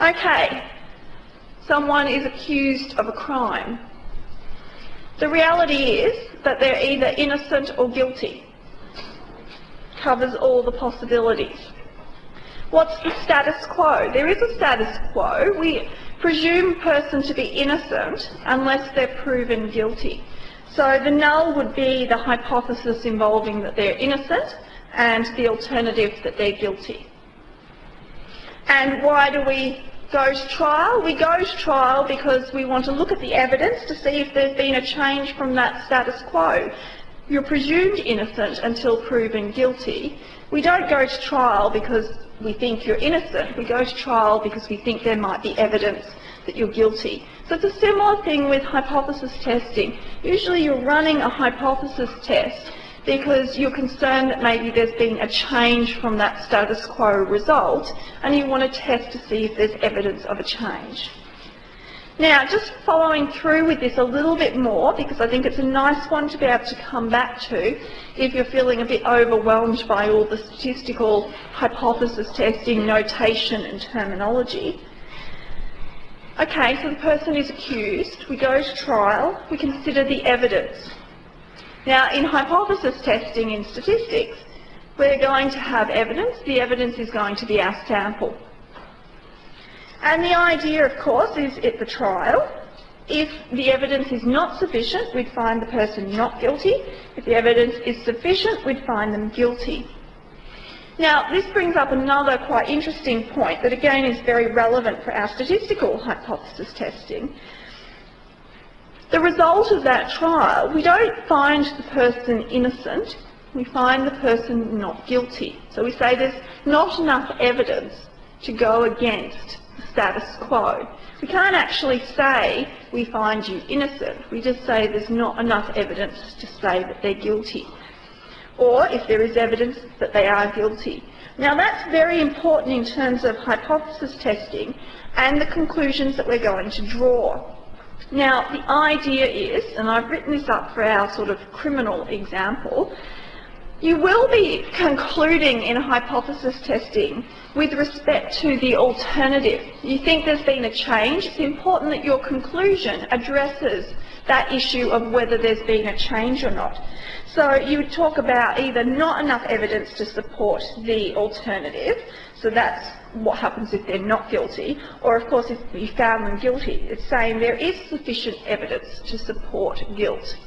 Okay, someone is accused of a crime. The reality is that they're either innocent or guilty. Covers all the possibilities. What's the status quo? There is a status quo. We presume a person to be innocent unless they're proven guilty. So the null would be the hypothesis involving that they're innocent and the alternative that they're guilty. And why do we go to trial? We go to trial because we want to look at the evidence to see if there's been a change from that status quo. You're presumed innocent until proven guilty. We don't go to trial because we think you're innocent. We go to trial because we think there might be evidence that you're guilty. So it's a similar thing with hypothesis testing. Usually you're running a hypothesis test because you're concerned that maybe there's been a change from that status quo result and you want to test to see if there's evidence of a change. Now, just following through with this a little bit more, because I think it's a nice one to be able to come back to if you're feeling a bit overwhelmed by all the statistical hypothesis testing notation and terminology. Okay, so the person is accused, we go to trial, we consider the evidence. Now, in hypothesis testing in statistics, we're going to have evidence. The evidence is going to be our sample. And the idea, of course, is at the trial, if the evidence is not sufficient, we'd find the person not guilty. If the evidence is sufficient, we'd find them guilty. Now, this brings up another quite interesting point that, again, is very relevant for our statistical hypothesis testing. The result of that trial, we don't find the person innocent, we find the person not guilty. So we say there's not enough evidence to go against the status quo. We can't actually say we find you innocent, we just say there's not enough evidence to say that they're guilty. Or if there is evidence that they are guilty. Now that's very important in terms of hypothesis testing and the conclusions that we're going to draw. Now, the idea is, and I've written this up for our sort of criminal example, you will be concluding in hypothesis testing with respect to the alternative. You think there's been a change, it's important that your conclusion addresses that issue of whether there's been a change or not. So you would talk about either not enough evidence to support the alternative, so that's what happens if they're not guilty, or of course if you found them guilty, it's saying there is sufficient evidence to support guilt.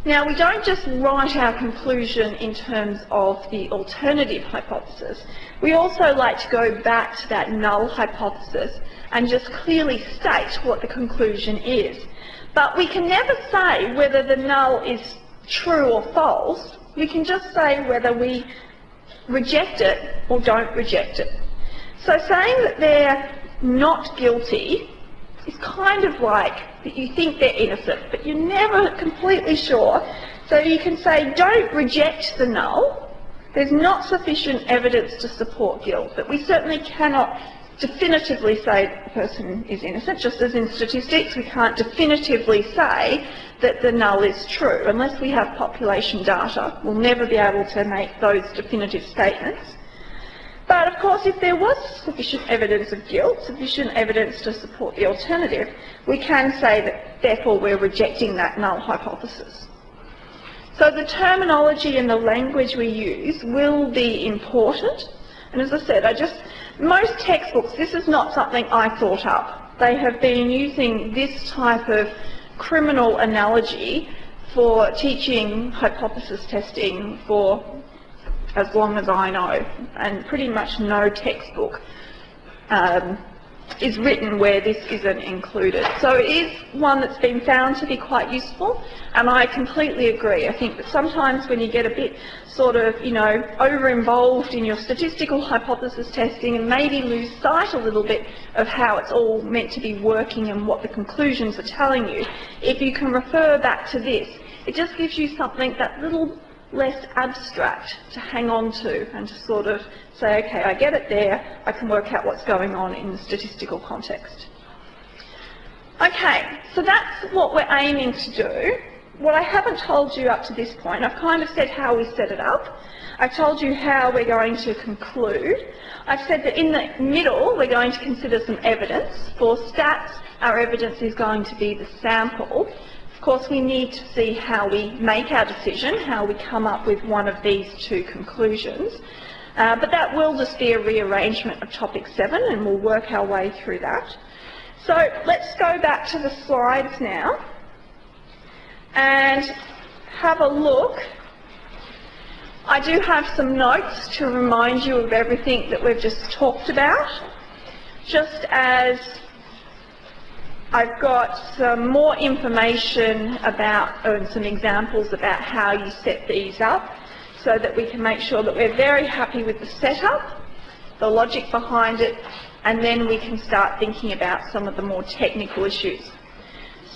Now we don't just write our conclusion in terms of the alternative hypothesis, we also like to go back to that null hypothesis and just clearly state what the conclusion is. But we can never say whether the null is true or false, we can just say whether we reject it or don't reject it. So saying that they're not guilty is kind of like that you think they're innocent, but you're never completely sure. So you can say don't reject the null, there's not sufficient evidence to support guilt, but we certainly cannot definitively say the person is innocent, just as in statistics we can't definitively say that the null is true. Unless we have population data, we'll never be able to make those definitive statements. But of course, if there was sufficient evidence of guilt, sufficient evidence to support the alternative, we can say that therefore we're rejecting that null hypothesis. So the terminology and the language we use will be important. And as I said, most textbooks, this is not something I thought up. They have been using this type of criminal analogy for teaching hypothesis testing for as long as I know, and pretty much no textbook is written where this isn't included. So it is one that's been found to be quite useful, and I completely agree. I think that sometimes when you get a bit sort of, over-involved in your statistical hypothesis testing and maybe lose sight a little bit of how it's all meant to be working and what the conclusions are telling you, if you can refer back to this, it just gives you something that little less abstract to hang on to and to sort of say, okay, I get it there, I can work out what's going on in the statistical context. Okay, so that's what we're aiming to do. What I haven't told you up to this point, I've kind of said how we set it up. I've told you how we're going to conclude. I've said that in the middle we're going to consider some evidence. For stats, our evidence is going to be the sample. Of course, we need to see how we make our decision, how we come up with one of these two conclusions. But that will just be a rearrangement of topic 7, and we'll work our way through that. So let's go back to the slides now and have a look. I do have some notes to remind you of everything that we've just talked about, just as I've got some more information about, and some examples about how you set these up, so that we can make sure that we're very happy with the setup, the logic behind it, and then we can start thinking about some of the more technical issues.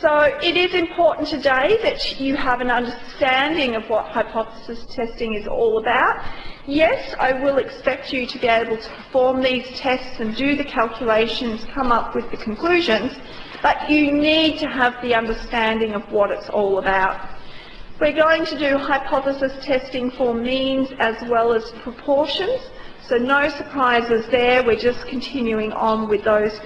So it is important today that you have an understanding of what hypothesis testing is all about. Yes, I will expect you to be able to perform these tests and do the calculations, come up with the conclusions, but you need to have the understanding of what it's all about. We're going to do hypothesis testing for means as well as proportions, so no surprises there. We're just continuing on with those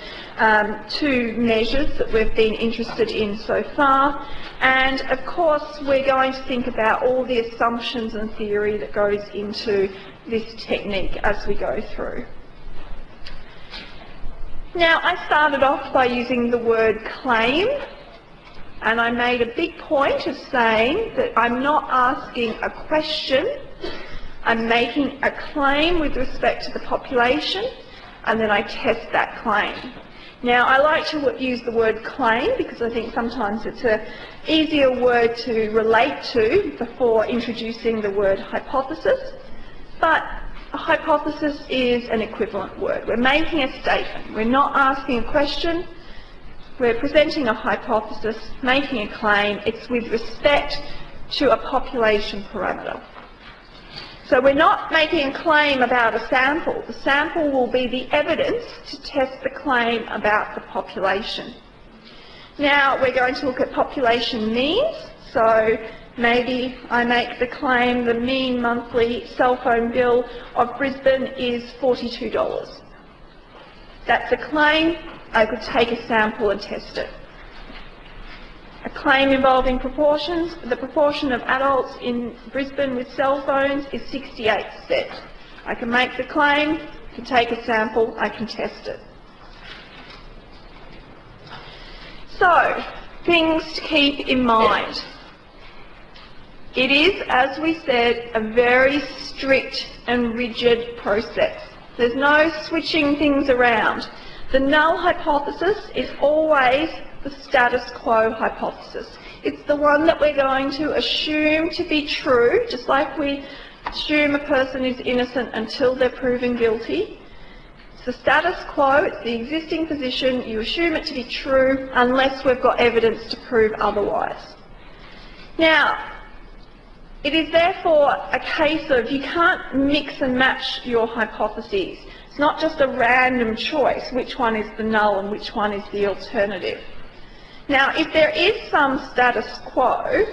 two measures that we've been interested in so far. And of course, we're going to think about all the assumptions and theory that goes into this technique as we go through. Now, I started off by using the word claim, and I made a big point of saying that I'm not asking a question, I'm making a claim with respect to the population, and then I test that claim. Now, I like to use the word claim because I think sometimes it's an easier word to relate to before introducing the word hypothesis, but a hypothesis is an equivalent word. We're making a statement. We're not asking a question. We're presenting a hypothesis, making a claim. It's with respect to a population parameter. So we're not making a claim about a sample. The sample will be the evidence to test the claim about the population. Now we're going to look at population means. So maybe I make the claim the mean monthly cell phone bill of Brisbane is $42. That's a claim. I could take a sample and test it. A claim involving proportions. The proportion of adults in Brisbane with cell phones is 68%. I can make the claim, I can take a sample, I can test it. So, things to keep in mind. It is, as we said, a very strict and rigid process. There's no switching things around. The null hypothesis is always the status quo hypothesis. It's the one that we're going to assume to be true, just like we assume a person is innocent until they're proven guilty. It's the status quo, it's the existing position, you assume it to be true unless we've got evidence to prove otherwise. Now, it is therefore a case of you can't mix and match your hypotheses. It's not just a random choice, which one is the null and which one is the alternative. Now, if there is some status quo,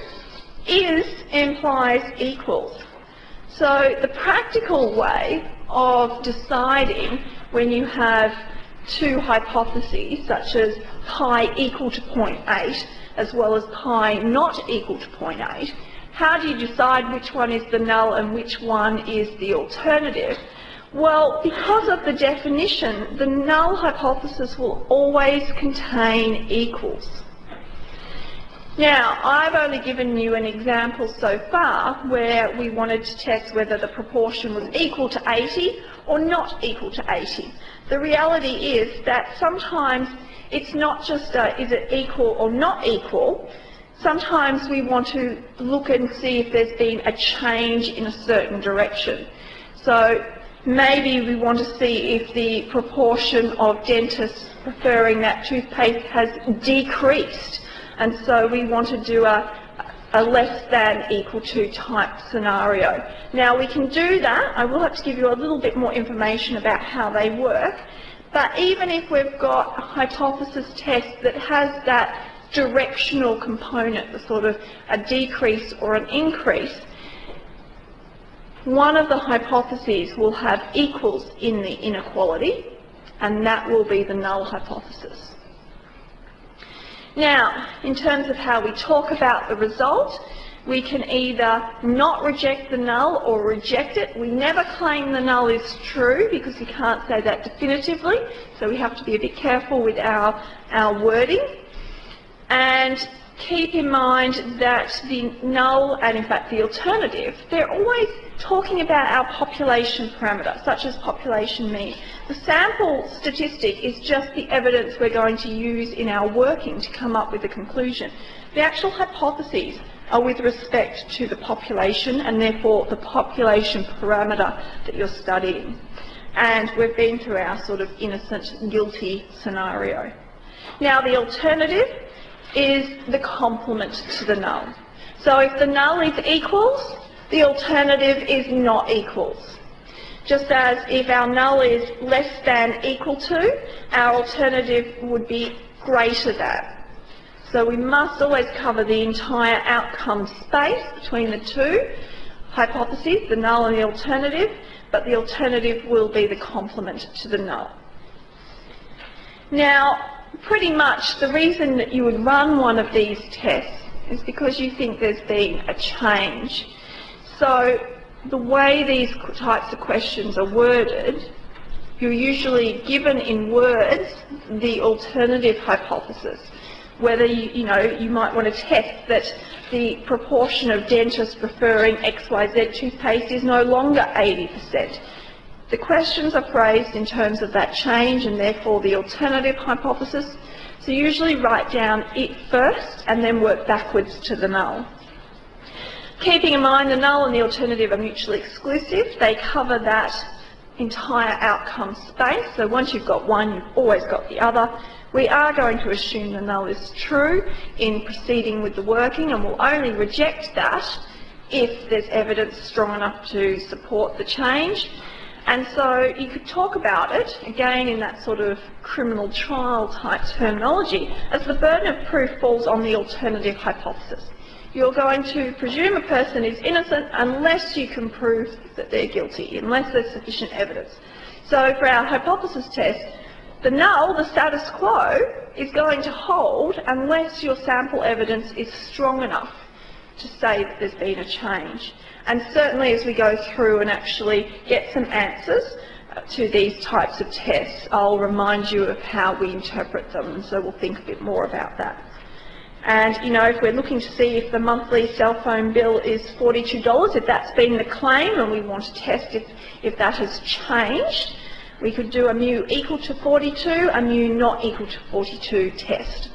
is implies equals. So the practical way of deciding when you have two hypotheses, such as pi equal to 0.8, as well as pi not equal to 0.8, how do you decide which one is the null and which one is the alternative? Well, because of the definition, the null hypothesis will always contain equals. Now, I've only given you an example so far where we wanted to test whether the proportion was equal to 80 or not equal to 80. The reality is that sometimes it's not just is it equal or not equal. Sometimes we want to look and see if there's been a change in a certain direction. So maybe we want to see if the proportion of dentists preferring that toothpaste has decreased, and so we want to do a less than equal to type scenario. Now we can do that. I will have to give you a little bit more information about how they work, but even if we've got a hypothesis test that has that directional component, the sort of a decrease or an increase, one of the hypotheses will have equals in the inequality, and that will be the null hypothesis. Now, in terms of how we talk about the result, we can either not reject the null or reject it. We never claim the null is true because we can't say that definitively, so we have to be a bit careful with our wording. And keep in mind that the null and in fact the alternative, they're always talking about our population parameter, such as population mean. The sample statistic is just the evidence we're going to use in our working to come up with a conclusion. The actual hypotheses are with respect to the population and therefore the population parameter that you're studying. And we've been through our sort of innocent, guilty scenario. Now the alternative is the complement to the null. So if the null is equals, the alternative is not equals. Just as if our null is less than equal to, our alternative would be greater than. So we must always cover the entire outcome space between the two hypotheses, the null and the alternative, but the alternative will be the complement to the null. Now, pretty much the reason that you would run one of these tests is because you think there's been a change. So the way these types of questions are worded, you're usually given in words the alternative hypothesis. Whether you might want to test that the proportion of dentists preferring XYZ toothpaste is no longer 80%. The questions are phrased in terms of that change and therefore the alternative hypothesis. So usually write down it first and then work backwards to the null. Keeping in mind the null and the alternative are mutually exclusive. They cover that entire outcome space. So once you've got one, you've always got the other. We are going to assume the null is true in proceeding with the working, and we'll only reject that if there's evidence strong enough to support the change. And so you could talk about it, again in that sort of criminal trial type terminology, as the burden of proof falls on the alternative hypothesis. You're going to presume a person is innocent unless you can prove that they're guilty, unless there's sufficient evidence. So for our hypothesis test, the null, the status quo, is going to hold unless your sample evidence is strong enough to say that there's been a change. And certainly as we go through and actually get some answers to these types of tests, I'll remind you of how we interpret them, and so we'll think a bit more about that. And, if we're looking to see if the monthly cell phone bill is $42, if that's been the claim and we want to test if that has changed, we could do a mu equal to 42, a mu not equal to 42 test.